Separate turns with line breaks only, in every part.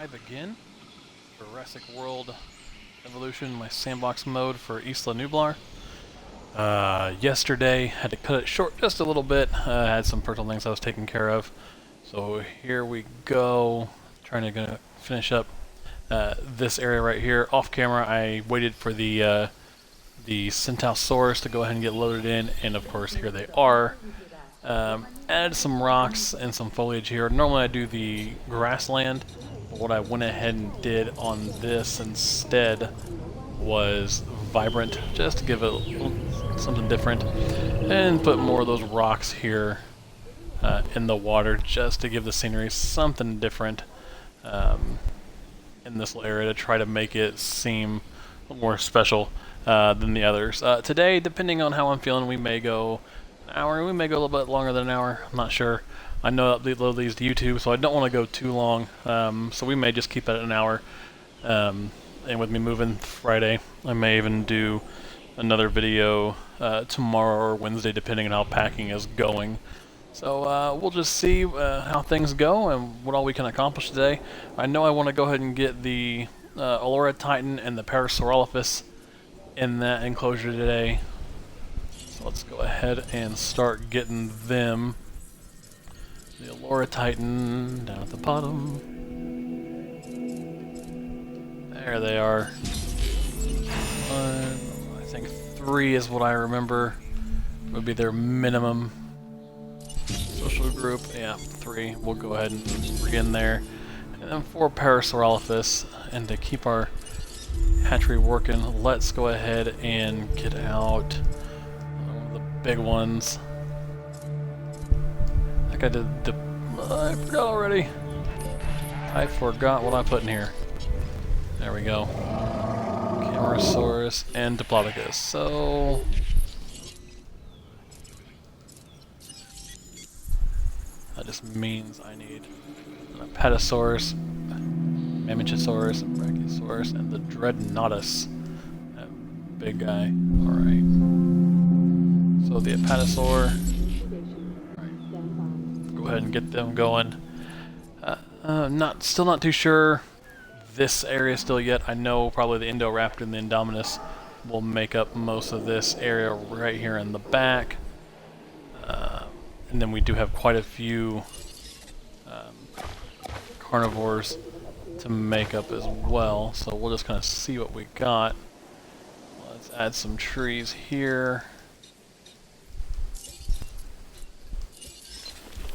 live again. Jurassic World Evolution, my sandbox mode for Isla Nublar. Yesterday, had to cut it short just a little bit. I had some personal things I was taking care of. So here we go, trying to finish up this area right here. Off camera, I waited for the Centaurosaurus to go ahead and get loaded in, and of course here they are. Added some rocks and some foliage here. Normally I do the grassland, but what I went ahead and did on this instead was vibrant, just to give it something different, and put more of those rocks here in the water, just to give the scenery something different in this little area, to try to make it seem a little more special than the others. Today, depending on how I'm feeling, we may go an hour, we may go a little bit longer than an hour, I'm not sure. I know I upload these to YouTube, so I don't want to go too long, so we may just keep it at an hour. And with me moving Friday, I may even do another video tomorrow or Wednesday, depending on how packing is going. So we'll just see how things go and what all we can accomplish today. I know I want to go ahead and get the Allura Titan and the Parasaurolophus in that enclosure today. So let's go ahead and start getting them. The Allura Titan down at the bottom. There they are. I think 3 is what I remember would be their minimum social group. Yeah, 3. We'll go ahead and 3 in there. And then 4 Parasaurolophus. And to keep our hatchery working, let's go ahead and get out the big ones. I think I did the... I forgot already. I forgot what I put in here. There we go. Camarasaurus and Diplodocus. So... that just means I need an Apatosaurus, Mammochosaurus, Brachiosaurus, and the Dreadnoughtus. That big guy. Alright. So the Apatosaur. Right. Go ahead and get them going. Still not too sure this area still yet. I know probably the Indoraptor and the Indominus will make up most of this area right here in the back. And then we do have quite a few carnivores to make up as well. So we'll just kind of see what we got. Let's add some trees here,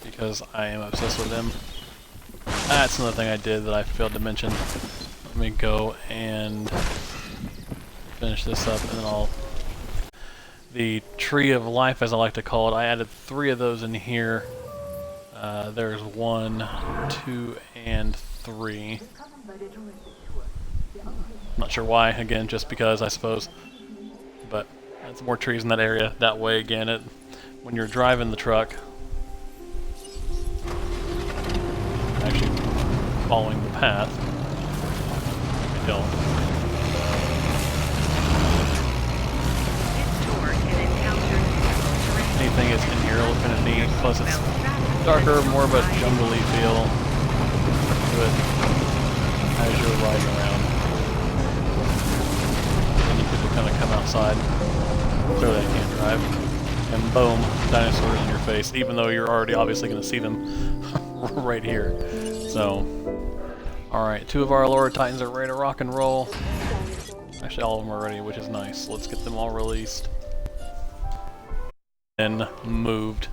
because I am obsessed with them. That's another thing I did that I failed to mention. Let me go and finish this up, and then I'll... the Tree of Life, as I like to call it, I added 3 of those in here. There's 1, 2, and 3. I'm not sure why, again, just because, I suppose. But that's more trees in that area. That way, again, when you're driving the truck, actually following the path, you don't. Anything is in here looking at neat. Plus it's darker, more of a jungly feel to it as you're riding around. And you could kind of come outside, clearly I can't drive, and boom, dinosaurs in your face, even though you're already obviously going to see them right here. So, alright, 2 of our Allura Titans are ready to rock and roll. Actually, all of them are ready, which is nice. Let's get them all released and moved.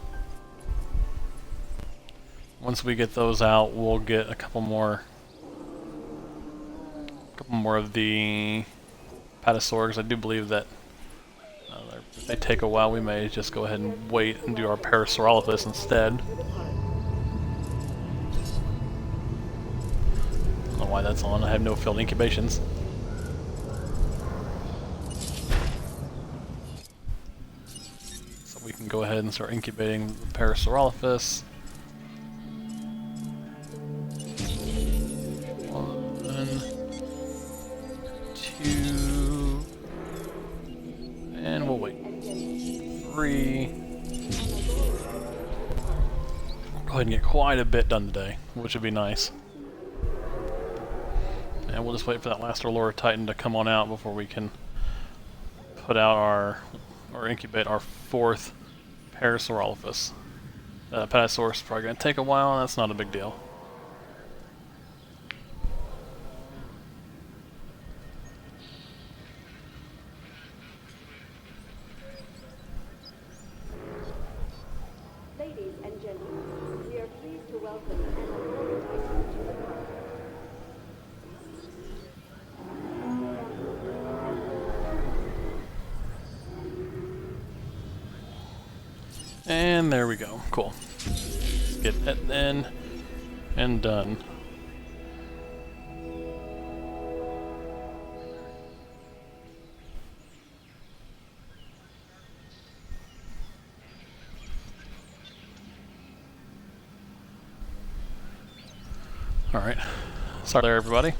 Once we get those out, we'll get a couple more of the Apatosaurs. I do believe that if they take a while, we may just go ahead and wait and do our Parasaurolophus instead. I don't know why that's on. I have no field incubations. We can go ahead and start incubating the Parasaurolophus. 1, 2, and we'll wait. 3. Go ahead and get quite a bit done today, which would be nice. And we'll just wait for that last Aurora Titan to come on out before we can put out or incubate our 4th Parasaurolophus. Petasaurus is probably going to take a while, and that's not a big deal.
Ladies and gentlemen, we are pleased to welcome an Aurora Titan to the park.
And there we go. Cool. Get it in and done. Alright. Sorry there, everybody.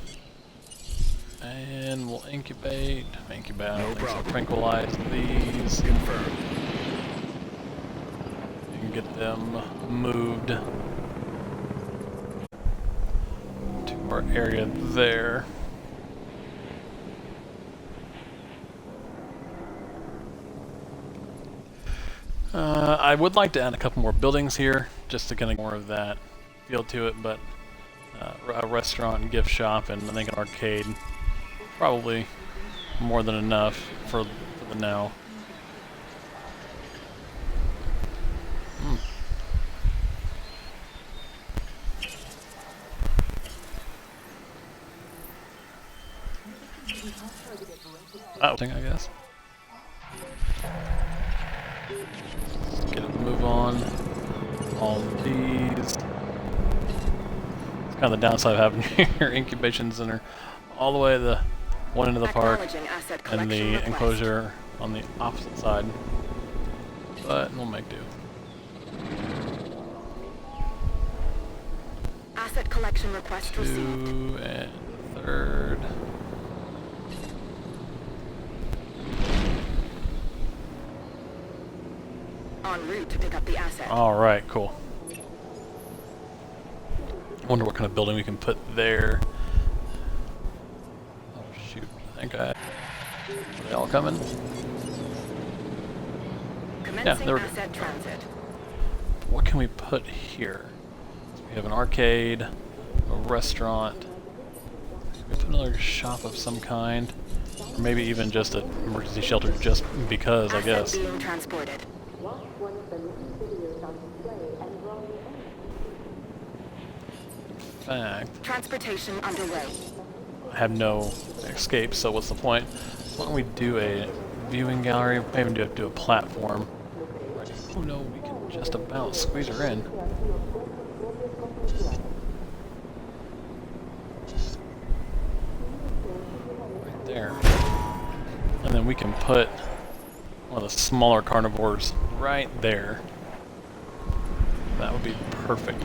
And we'll incubate. No problem. Tranquilize these.
Confirmed.
And get them moved to our area there. I would like to add a couple more buildings here, just to kind of get more of that feel to it, but a restaurant and gift shop and I think an arcade, probably more than enough for the now. Thing, I guess. Get it, move on. All of these. It's kind of the downside of having your incubation center all the way to the one end of the park and the enclosure on the opposite side. But we'll make do.
Asset collection request
2
received.
and 3rd.
En route to pick up the asset.
Alright, cool. I wonder what kind of building we can put there. Oh shoot, I think are they all coming?
Commencing
there we go.
asset transit.
What can we put here? So we have an arcade, a restaurant. We put another shop of some kind, or maybe even just an emergency shelter, just because, I guess.
Asset being transported.
In fact,
Transportation underway.
I have no escape, so what's the point? Why don't we do a viewing gallery? Maybe do a platform. Oh no, we can just about squeeze her in. Right there. And then we can put one of the smaller carnivores right there. That would be perfect.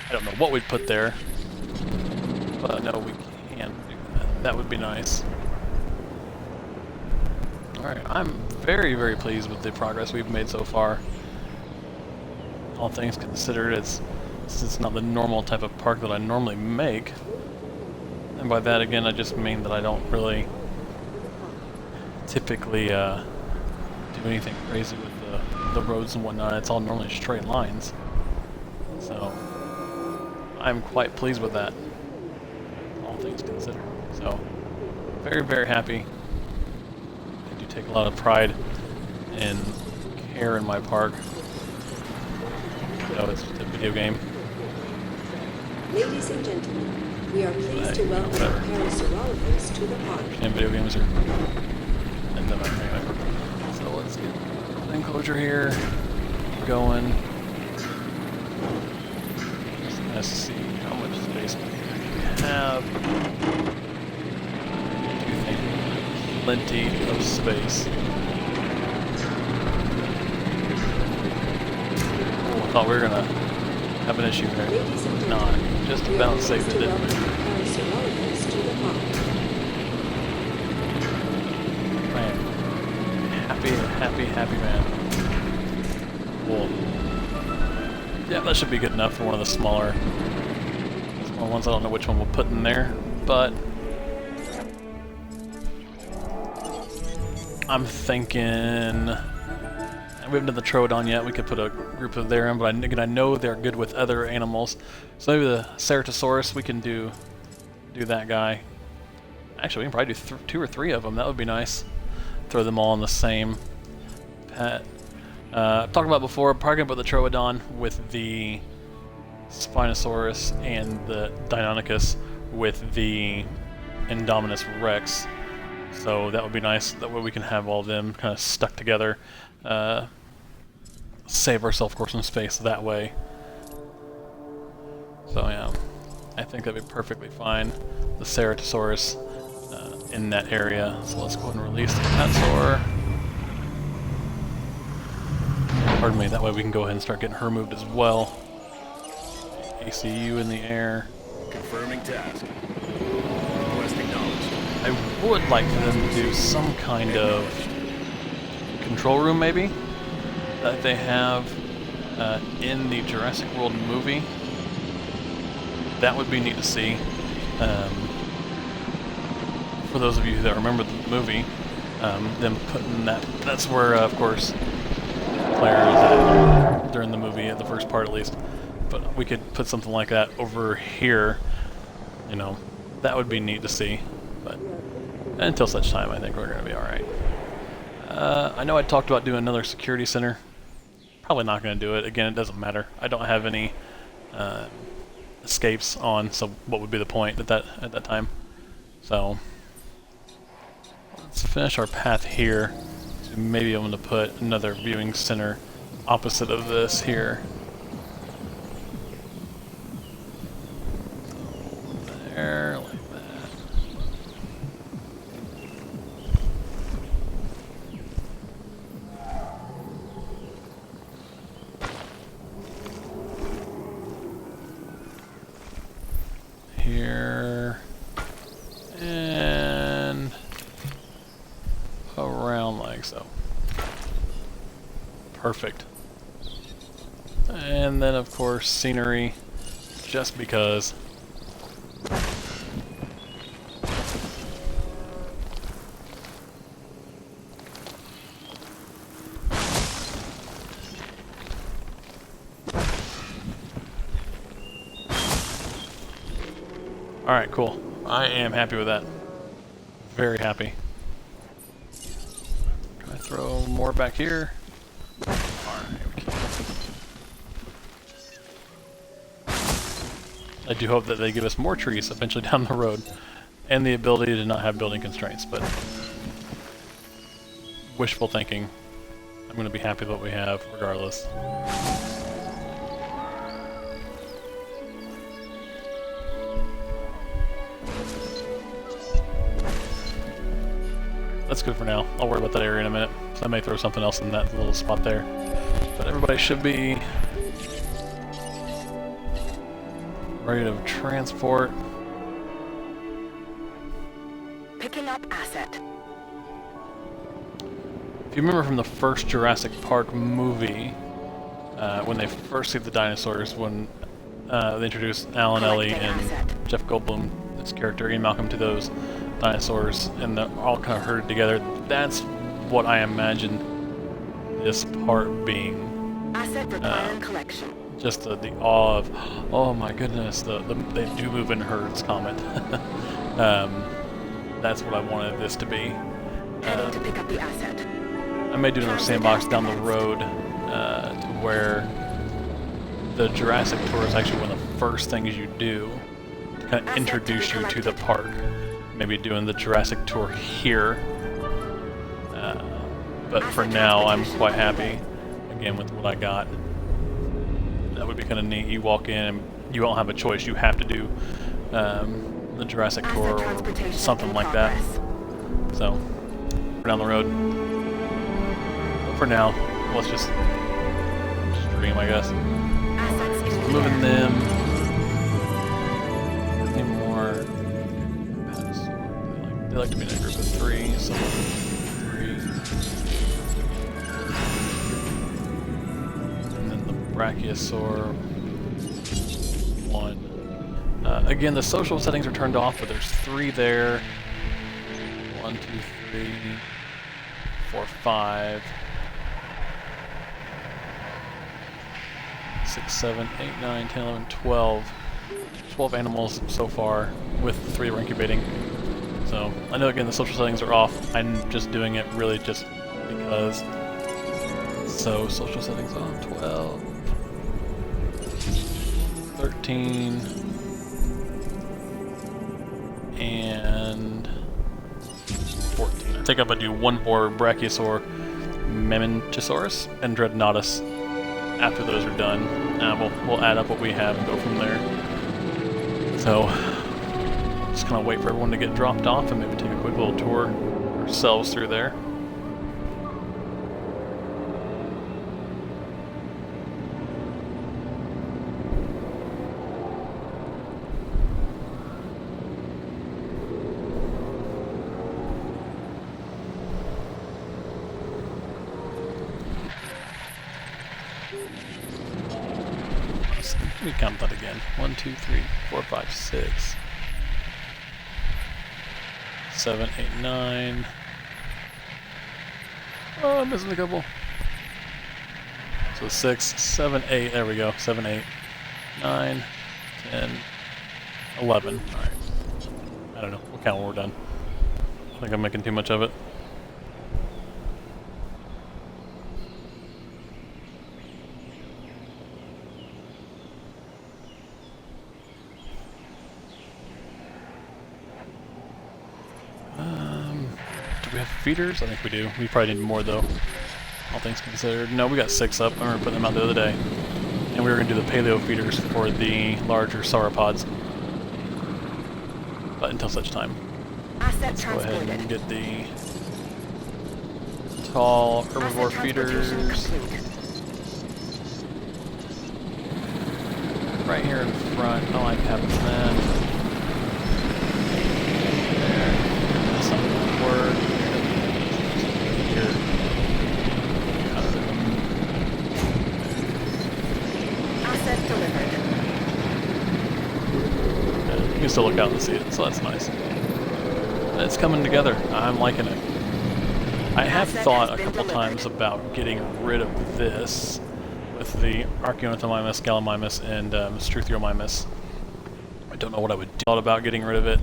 I don't know what we'd put there, but no, we can do that. That would be nice. Alright, I'm very, very pleased with the progress we've made so far. All things considered, it's not the normal type of park that I normally make. And by that, again, I just mean that I don't really typically do anything crazy with the roads and whatnot. It's all normally straight lines. So I'm quite pleased with that, all things considered. So, very, very happy. I do take a lot of pride and care in my park. You know, it's a video game.
Ladies and gentlemen, we are pleased to welcome Parasaurolophus to the park.
And video games are. And then anyway. So let's get the enclosure here going. Let's see how much space we have. I do think plenty of space. Oh, I thought we were gonna have an issue there. Not. Just about saved it, didn't we?
Parasaurolophus to the park.
Man. Happy man. Cool. Yeah, that should be good enough for one of the smaller ones. I don't know which one we'll put in there, but I'm thinking we haven't done the Troodon yet. We could put a group of their in, but I know they're good with other animals. So maybe the Ceratosaurus, we can do that guy. Actually, we can probably do 2 or 3 of them. That would be nice. Throw them all in the same pet. I've talked about before, probably gonna put the Troodon with the Spinosaurus and the Deinonychus with the Indominus Rex. So that would be nice. That way we can have all of them kind of stuck together. Save ourselves, of course, some space that way. So yeah, I think that'd be perfectly fine. The Ceratosaurus in that area. So let's go ahead and release the Petsaur. Pardon me, that way we can go ahead and start getting her moved as well. ACU in the air.
Confirming task. Request acknowledged.
I would like for them to do some kind of control room, maybe, that they have in the Jurassic World movie. That would be neat to see. For those of you that remember the movie, them putting that's where, of course, Claire is at during the movie, at the first part at least. But we could put something like that over here, you know, that would be neat to see. But until such time, I think we're going to be alright. I know I talked about doing another security center. Probably not going to do it. Again, it doesn't matter. I don't have any escapes on, so what would be the point at that time? So let's finish our path here. So maybe I'm going to put another viewing center opposite of this here. So there, like that. Here and around like so. Perfect. And then of course scenery, just because. Alright, cool. I am happy with that. Very happy. Can I throw more back here? Alright, we can. I do hope that they give us more trees eventually down the road. And the ability to not have building constraints, but wishful thinking. I'm going to be happy with what we have regardless. That's good for now. I'll worry about that area in a minute. So I may throw something else in that little spot there. But everybody should be ready to transport.
Picking up asset.
If you remember from the first Jurassic Park movie, when they first see the dinosaurs, when they introduced Alan, Ellie, and Jeff Goldblum, its character, Ian Malcolm, to those dinosaurs, and they're all kind of herded together. That's what I imagine this part being.
Asset requiring collection.
Just the awe of, oh my goodness, they do move in herds comment. That's what I wanted this to be.
Heading to pick up the asset.
I may do another sandbox down the road to where the Jurassic Tour is actually one of the first things you do to kind of introduce you to the park. Maybe doing the Jurassic Tour here. But for now, I'm quite happy, again, with what I got. That would be kind of neat. You walk in and you don't have a choice. You have to do the Jurassic Tour or something like that. So, we're down the road. But for now, let's just dream, I guess. Moving them. Any more? They like to be in a group of 3, so 3. Brachiosaur. 1. Again, the social settings are turned off, but there's 3 there. 1, 2, 3, 4, 5, 6, 7, 8, 9, 10, 11, 12. 12 animals so far, with 3 we're incubating. So, I know again the social settings are off. I'm just doing it really just because. So, social settings on 12, 13, and 14. I think I'm gonna do 1 more Brachiosaur, Mamenchisaurus, and Dreadnoughtus after those are done. We'll add up what we have and go from there. So, just kind of wait for everyone to get dropped off and maybe take a quick little tour ourselves through there. Let me count that again. 1, 2, 3, 4, 5, 6, 7, 8, 9. Oh, I'm missing a couple. So 6, 7, 8. There we go. 7, 8, 9, 10, 11. All right. I don't know. We'll count when we're done. I think I'm making too much of it. Do we have feeders? I think we do. We probably need more though, all things considered. No, we got 6 up. I remember putting them out the other day. And we were going to do the paleo feeders for the larger sauropods. But until such time. Let's go ahead and get the tall herbivore feeders right here in front. I like having that. There. Something will work. Here.
Asset delivered.
You can still look out and see it, so that's nice. It's coming together. I'm liking it. I have thought a couple times about getting rid of this with the Archaeoanthomimus, Gallimimus, and Struthiomimus. I don't know what I would do about getting rid of it,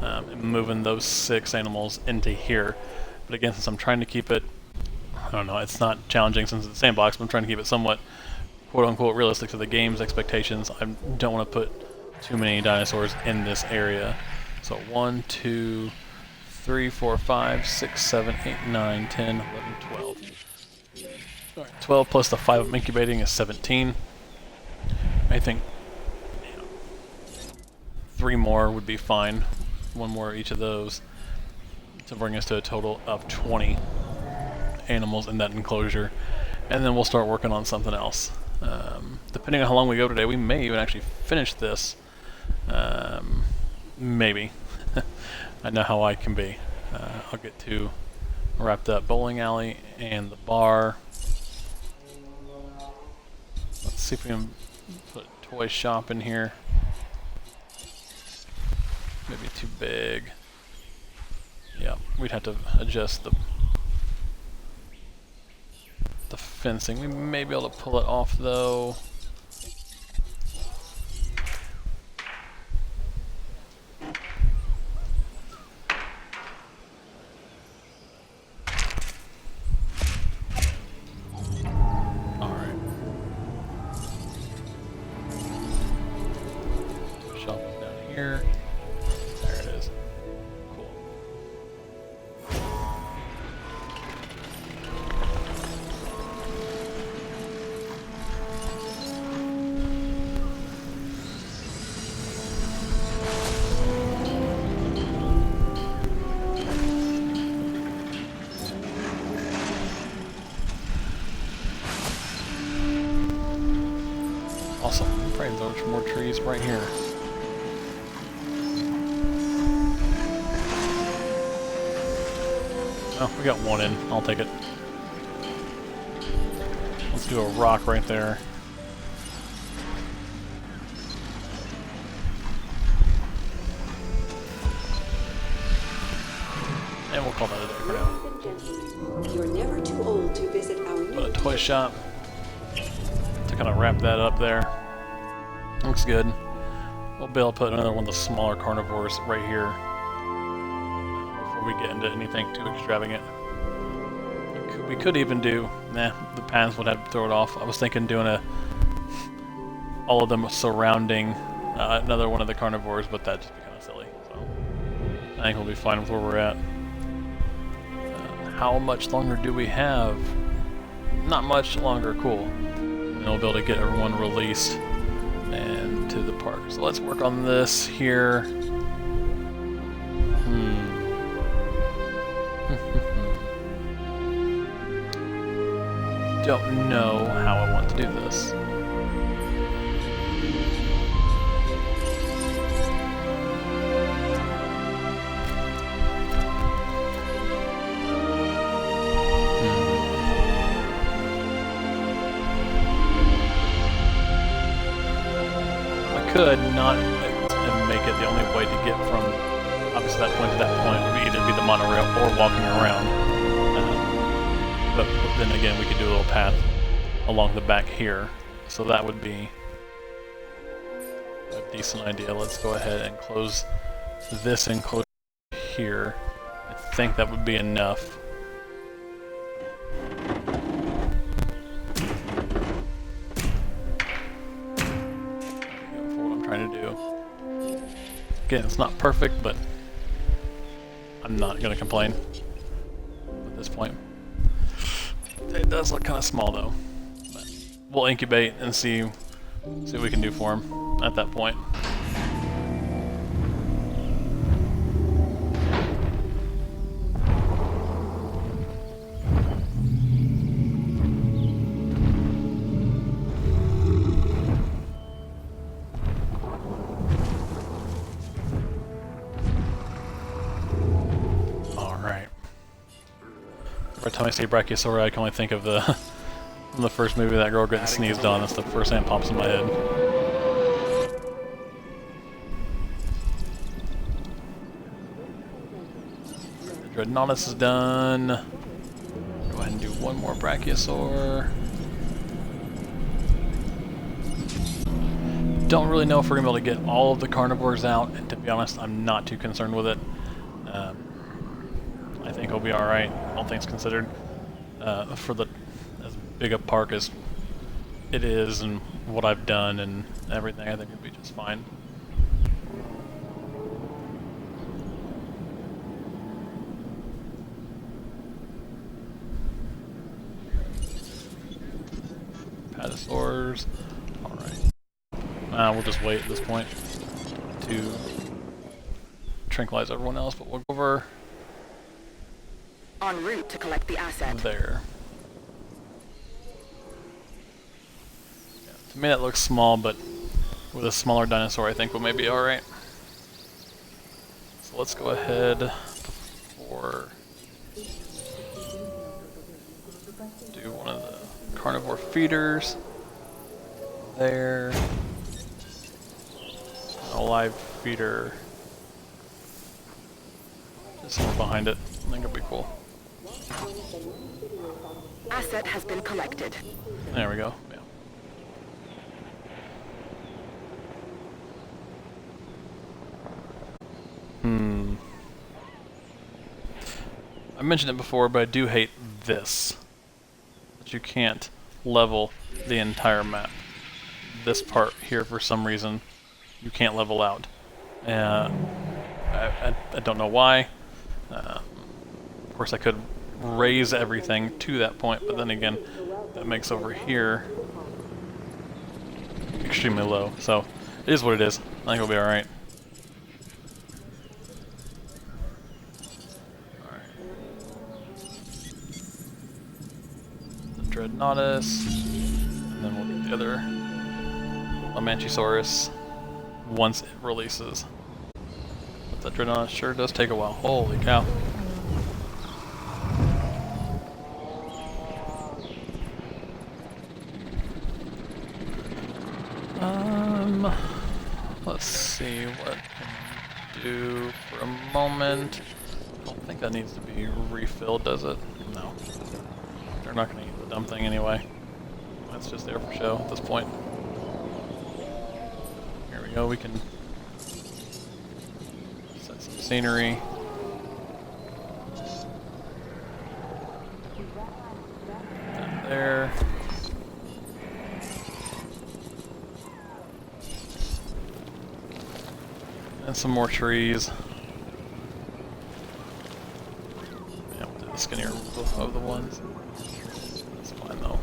and moving those 6 animals into here. But again, since I'm trying to keep it, I don't know, it's not challenging since it's a sandbox, but I'm trying to keep it somewhat quote-unquote realistic to the game's expectations. I don't want to put too many dinosaurs in this area. So 1, 2, 3, 4, 5, 6, 7, 8, 9, 10, 11, 12. All right, 12 plus the 5 I'm incubating is 17. I think 3 more would be fine. 1 more each of those to bring us to a total of 20 animals in that enclosure. And then we'll start working on something else. Depending on how long we go today, we may even actually finish this. Maybe. I know how I can be. I'll get to wrapped up bowling alley and the bar. Let's see if we can put a toy shop in here. Maybe too big. Yeah, we'd have to adjust the fencing. We may be able to pull it off though. Here. There it is. Cool. Awesome. I'm afraid there's more trees right here. Oh, we got 1 in. I'll take it. Let's do a rock right there. And we'll call that a day for now.
Ladies and gentlemen,
You're never too old to visit our new
Put a toy shop to kind of wrap that up there. Looks good. We'll be able to put another one of the smaller carnivores right here before we get into anything too extravagant. We could even do, the pans would have to throw it off. I was thinking doing all of them surrounding another one of the carnivores, but that'd just be kind of silly. So I think we'll be fine with where we're at. How much longer do we have? Not much longer, cool. And we'll be able to get everyone released and to the park. So let's work on this here. Don't know how I want to do this. I could not and make it the only way to get from obviously that point to that point would either be the monorail or walking around. But then again, we could do a little path along the back here, so that would be a decent idea. Let's go ahead and close this enclosure here. I think that would be enough. For what I'm trying to do. Again, it's not perfect, but I'm not going to complain at this point. It does look kind of small though. But we'll incubate and see what we can do for him at that point. Every time I say Brachiosauri, I can only think of the from the first movie, that girl getting sneezed on. That's the first thing that pops in my head. The Dreadnoughtus is done. Go ahead and do one more Brachiosaur. Don't really know if we're going to be able to get all of the carnivores out, and to be honest, I'm not too concerned with it. I think it'll be alright, all things considered. For as big a park as it is and what I've done and everything, I think it'll be just fine. Patasaurs. Alright. We'll just wait at this point to tranquilize everyone else, but we'll go over
En route to collect the asset.
there. Yeah, to me that looks small, but with a smaller dinosaur I think we'll maybe be alright. So let's go ahead for do one of the carnivore feeders there. A live feeder just somewhere behind it. I think it'll be cool.
Asset has been collected.
There we go. Yeah. I mentioned it before, but I do hate this. That you can't level the entire map. This part here, for some reason, you can't level out. I don't know why. Of course, I could raise everything to that point, but then again, that makes over here extremely low. So, it is what it is. I think it'll be alright. The Dreadnoughtus, and then we'll get the other Amanchisaurus once it releases. But the Dreadnoughtus sure does take a while. Holy cow. Let's see what can we do for a moment. I don't think that needs to be refilled, does it? No. They're not going to eat the dumb thing anyway. That's just there for show at this point. Here we go, we can set some scenery. Down there. And some more trees. Yeah, we'll do the skinnier of the ones. That's fine though.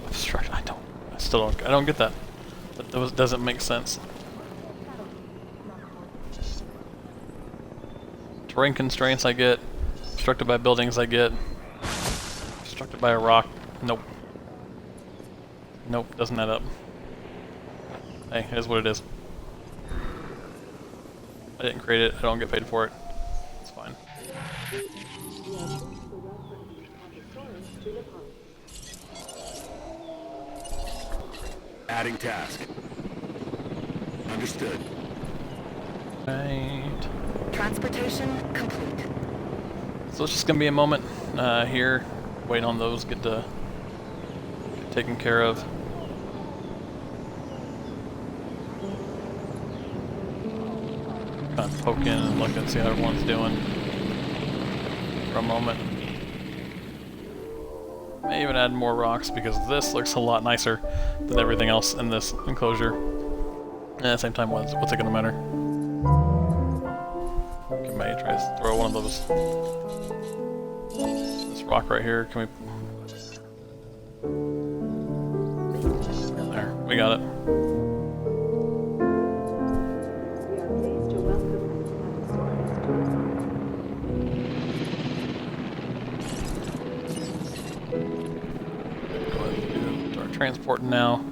Obstruction. I don't get that. That doesn't make sense. Terrain constraints I get. Obstructed by buildings I get. Obstructed by a rock. Nope. Nope, doesn't add up. Hey, it is what it is. I didn't create it, I don't get paid for it. It's fine.
Adding task. Understood.
Right.
Transportation complete.
So it's just gonna be a moment here, waiting on those get taken care of. Kind of poke in and look and see how everyone's doing for a moment. May even add more rocks because this looks a lot nicer than everything else in this enclosure. And at the same time, what's it gonna matter? Okay, may try to throw one of those. This rock right here. Can we? There, we got it.
We are pleased to welcome Allosaurus to the
Go ahead and do our transporting now.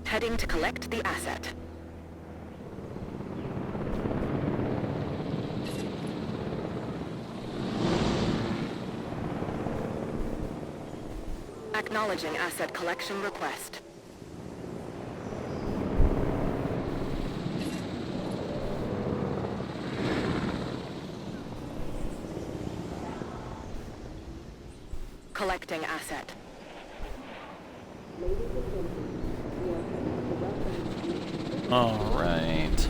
Heading to collect the asset. Acknowledging asset collection request. Collecting asset.
Alright.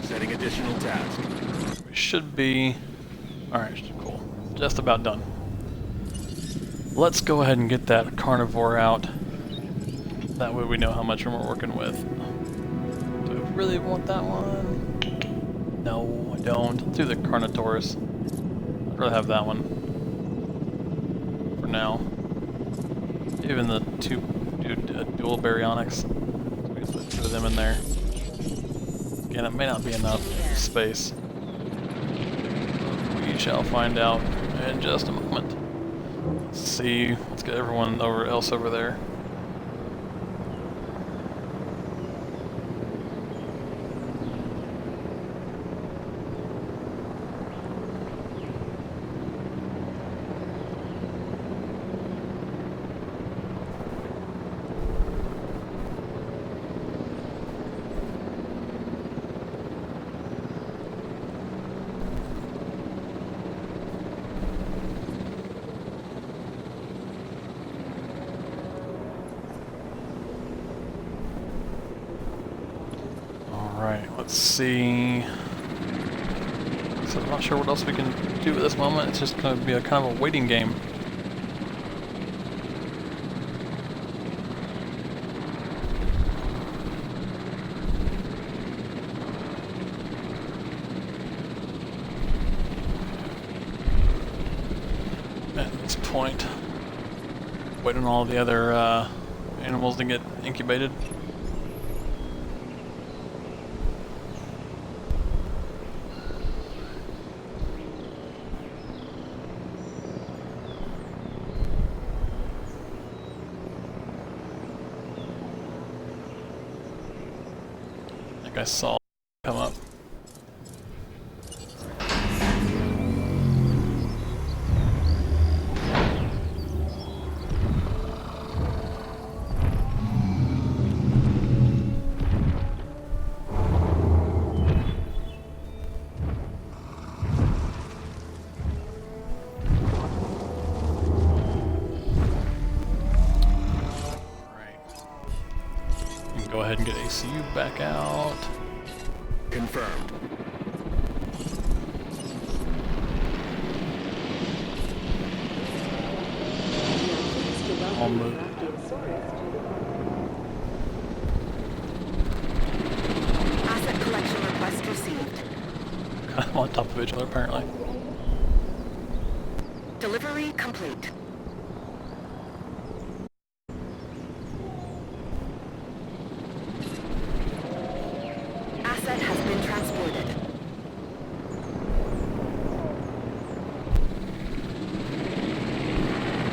Setting additional task.
We should be... Alright, cool. Just about done. Let's go ahead and get that carnivore out. That way we know how much room we're working with. Do I really want that one? No, I don't. Let's do the Carnotaurus. I'd rather have that one. For now. Even the dual baryonyx. We can put 2 of them in there. Again, it may not be enough space. We shall find out in just a moment. Let's see. Let's get everyone else over there. Alright, let's see. So I'm not sure what else we can do at this moment. It's just going to be a kind of a waiting game. At this point, waiting on all the other animals to get incubated. I think I saw come up. Go ahead and get ACU back out.
Confirmed.
I'll move.
Asset collection request received.
Kind of on top of each other, apparently.
Delivery complete. Asset has been transported.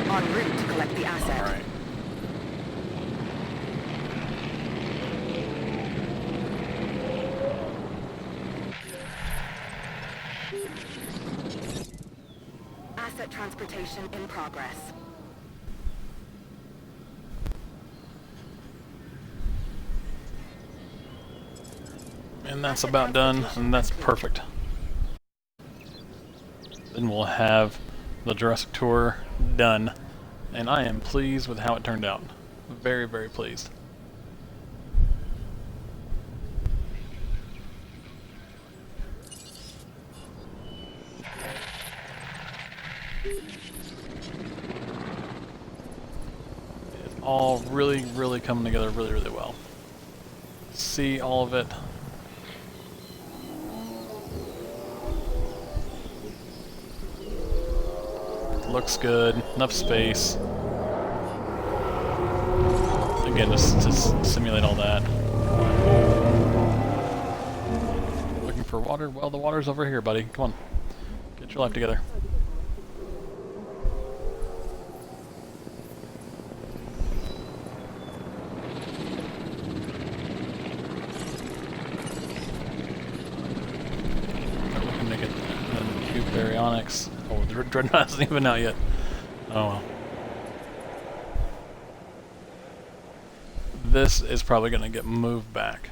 En route to collect the asset.
Alright.
Asset transportation in progress.
And that's about done, and that's perfect. Then we'll have the Jurassic tour done, and I am pleased with how it turned out. Very, very pleased. It's all really, really coming together really, really well. See all of it. Looks good. Enough space. Again, just to simulate all that. Looking for water? Well, the water's over here, buddy. Come on. Get your life together. We can make it a cube baryonyx. Oh, the Dreadnought isn't even out yet. Oh well. This is probably going to get moved back.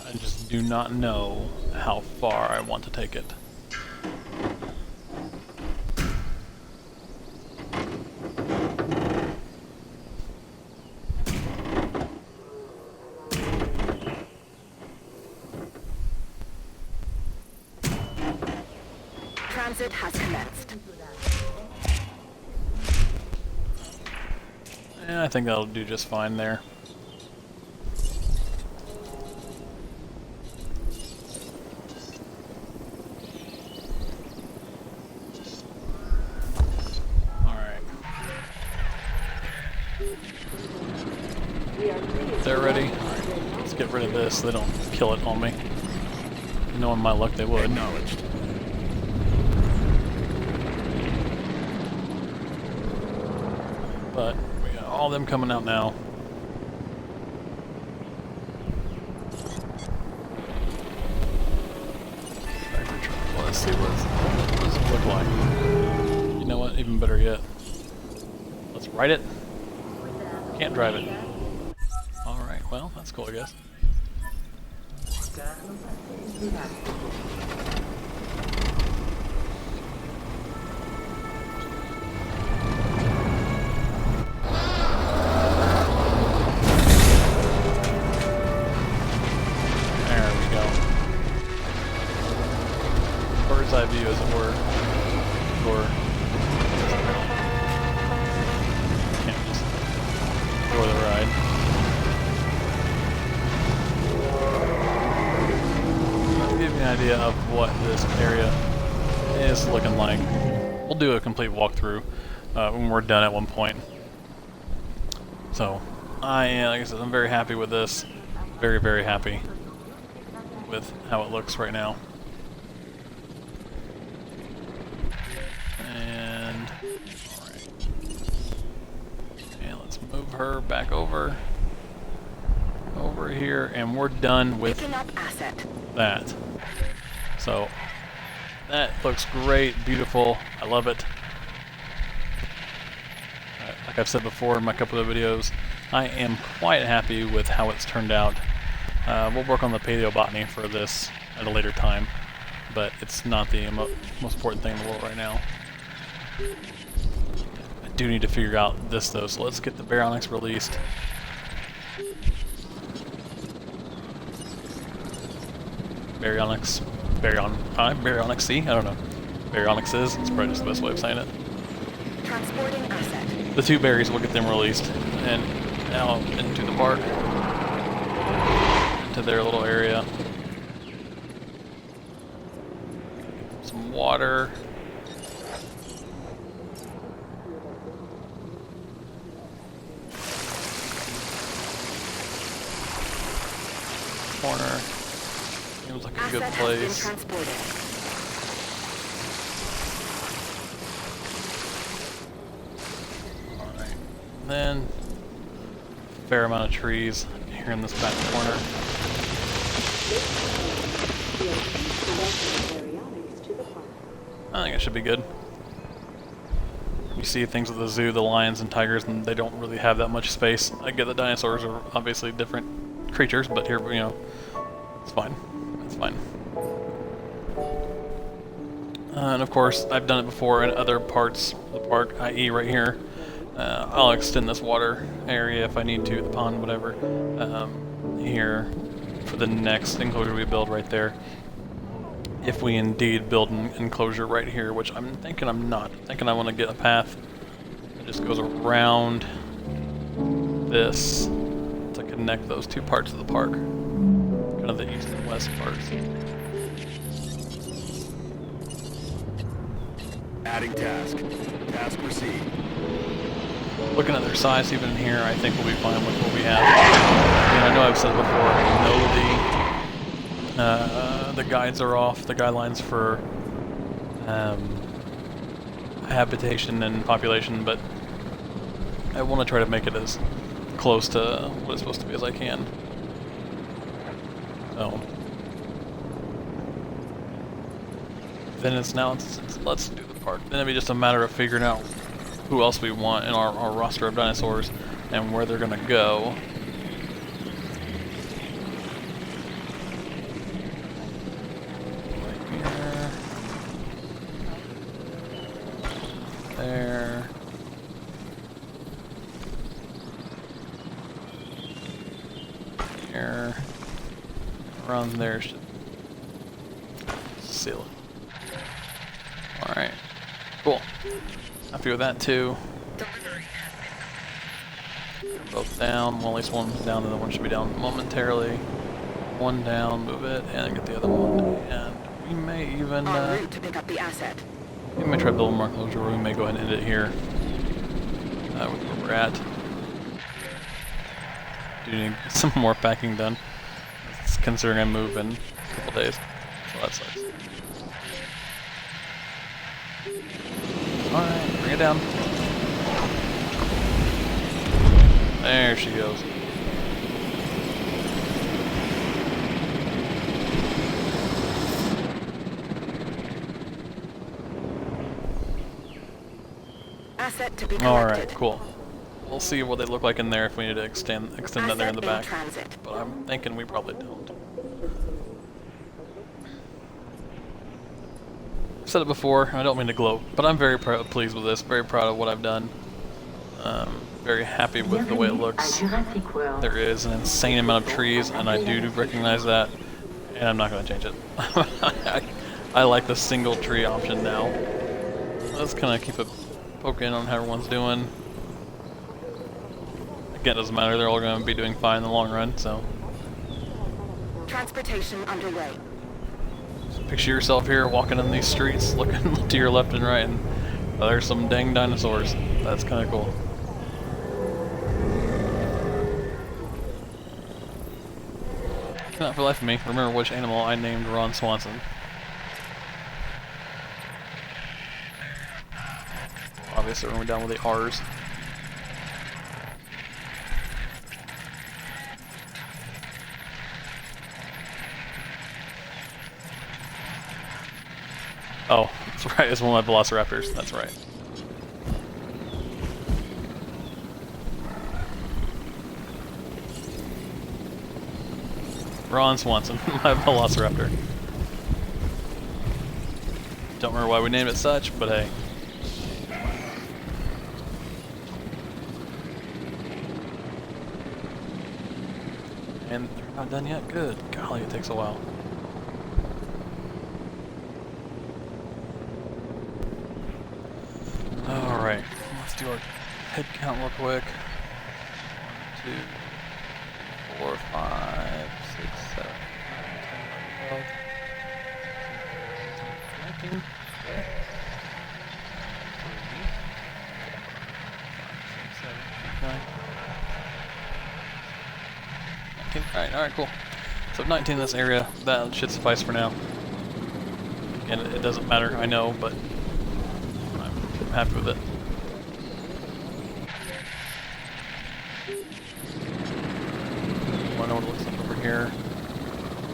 I just do not know how far I want to take it.
Transit has commenced.
Yeah, I think that'll do just fine there. Alright. They're ready? Alright, let's get rid of this so they don't kill it on me. Knowing my luck, they would.
Acknowledged.
But we got all them coming out now. Let's see what does it look like. You know what? Even better yet. Let's ride it. Can't drive it. Alright, well, that's cool, I guess. Eye view, as it were, for can't just for the ride. That'll give you an idea of what this area is looking like. We'll do a complete walkthrough when we're done at one point. So, like I said, I'm very happy with this. Very, very happy with how it looks right now. Move her back over here, and we're done with
Picking up asset.
that. So that looks great, beautiful. I love it. Like I've said before in my couple of videos, I am quite happy with how it's turned out. We'll work on the paleobotany for this at a later time, but it's not the most important thing in the world right now. I do need to figure out this though, so let's get the baryonyx released. Baryonyx C? I don't know. Baryonyx is. It's probably just the best way of saying it.
Transporting asset.
The 2 berries will get them released and out into the park, into their little area. Some water. Corner. Seems like a good
Asset has been
place.
transported.
Alright. Then, fair amount of trees here in this back corner.
We are pleased to welcome baryonyx to the park.
I think it should be good. You see things with the zoo, the lions and tigers, and they don't really have that much space. I get that dinosaurs are obviously different creatures, but here, you know, it's fine. It's fine. And of course, I've done it before in other parts of the park, i.e. right here. I'll extend this water area if I need to, the pond, whatever, here for the next enclosure we build right there. If we indeed build an enclosure right here, which I'm thinking I'm not. I'm thinking I want to get a path that just goes around this to connect those 2 parts of the park. Kind of the east and west parts.
Adding task. Task received.
Looking at their size even here, I think we'll be fine with what we have. And I know I've said before, I know the guides are off, the guidelines for habitation and population, but I want to try to make it as close to what it's supposed to be as I can. So then let's do the park. Then it'll be just a matter of figuring out who else we want in our roster of dinosaurs and where they're gonna go. Right here. There. Here. Around there should seal it. Alright. Cool. Happy with that too. Both down. Well, at least one's down, and the one should be down momentarily. One down, move it, and get the other one. And we may even
En route to pick up the asset.
we may try to build more closure, or we may go ahead and end it here. With where we're at. Do need some more packing done, considering I move in a couple days. So that sucks. Alright, bring it down. There she goes.
Asset to be collected.
Alright, cool. We'll see what they look like in there if we need to extend that there in the back.
Transit.
But I'm thinking we probably don't. I've said it before, I don't mean to gloat, but I'm very pleased with this, very proud of what I've done. Very happy with the way it looks. There is an insane amount of trees, and I do recognize that, and I'm not going to change it. I like the single tree option now. Let's kind of keep a poke in on how everyone's doing. Again, it doesn't matter, they're all going to be doing fine in the long run, so.
Transportation underway.
So picture yourself here walking in these streets, looking to your left and right, and there's some dang dinosaurs. That's kind of cool. Cannot for the life of me remember which animal I named Ron Swanson. Obviously, we're down with the R's. Oh, that's right, it's one of my velociraptors, that's right. Ron Swanson, my velociraptor. Don't remember why we named it such, but hey. And they're not done yet? Good. Golly, it takes a while. Alright, let's do our head count real quick. 1, 2, 4, 5, 6, 7, 8, 9, 10, 11, 12, 13, 14, 15, 19. Alright, cool. So 19 in this area, that should suffice for now. Again, it doesn't matter, I know, but I'm happy with it. I know what it looks like over here.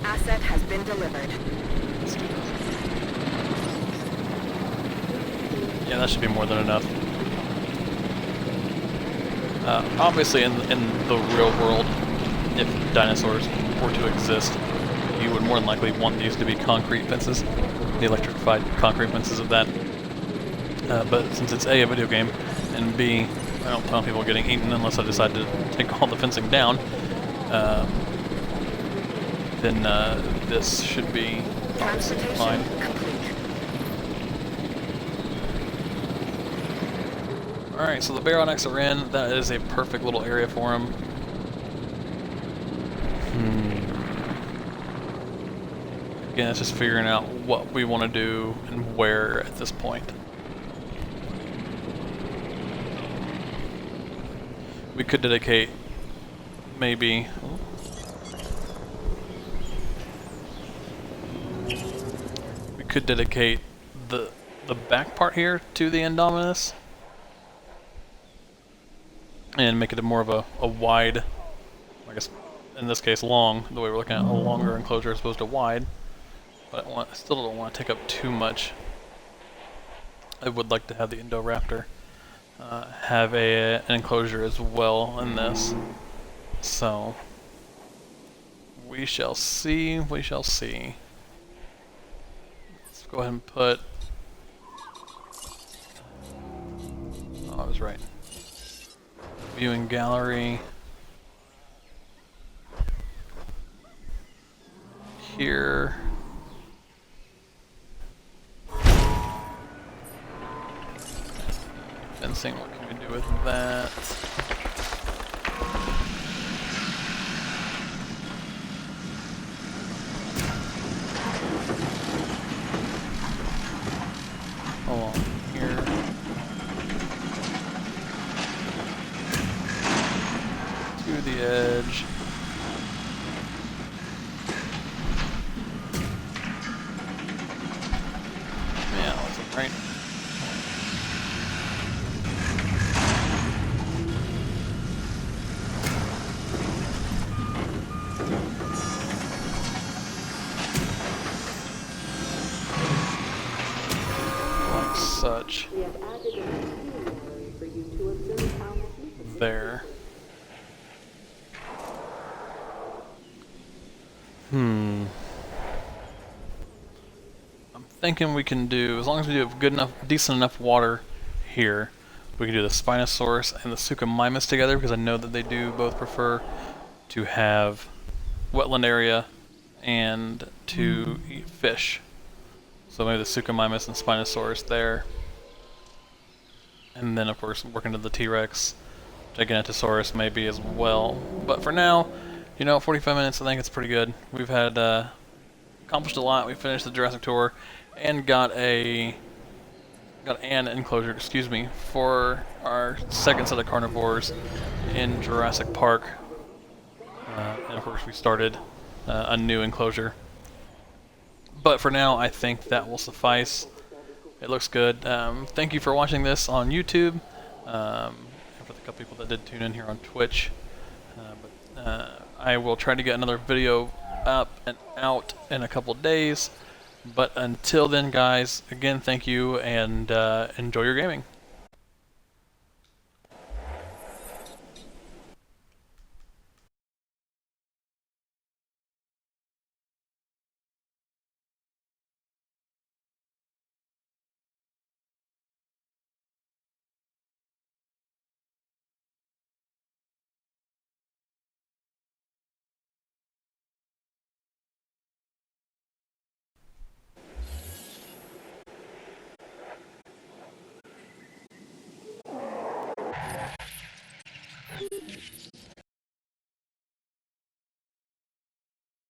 Asset has been delivered.
Let's do this. Yeah, that should be more than enough. Obviously, in the real world, if dinosaurs were to exist, you would more than likely want these to be concrete fences, the electrified concrete fences of that. But since it's A, a video game, and B, I don't plan on people getting eaten unless I decide to take all the fencing down, then this should be obviously fine. Alright, so the Baronics are in. That is a perfect little area for them. Again, it's just figuring out what we want to do and where at this point. We could dedicate maybe... We could dedicate the back part here to the Indominus and make it more of a wide, I guess in this case long, the way we're looking at a longer enclosure as opposed to wide. But I still don't want to take up too much. I would like to have the Indoraptor have an enclosure as well in this. So we shall see, we shall see. Let's go ahead and put... Oh, I was right. Viewing gallery here. Fencing, what can we do with that? Along here. To the edge. Yeah, that wasn't right. Like such.
We have added a viewing gallery for you to observe our magnificent
There. I'm thinking we can do, as long as we do have good enough, decent enough water here, we can do the Spinosaurus and the Suchomimus together, because I know that they do both prefer to have wetland area and to eat fish. So maybe the Suchomimus and Spinosaurus there. And then of course working to the T-Rex, Giganotosaurus maybe as well. But for now, you know, 45 minutes, I think it's pretty good. We've had accomplished a lot. We finished the Jurassic tour and got an enclosure, excuse me, for our second set of carnivores in Jurassic Park. And of course we started a new enclosure. But for now, I think that will suffice. It looks good. Thank you for watching this on YouTube. And for the couple people that did tune in here on Twitch. I will try to get another video up and out in a couple days. But until then, guys, again, thank you and enjoy your gaming.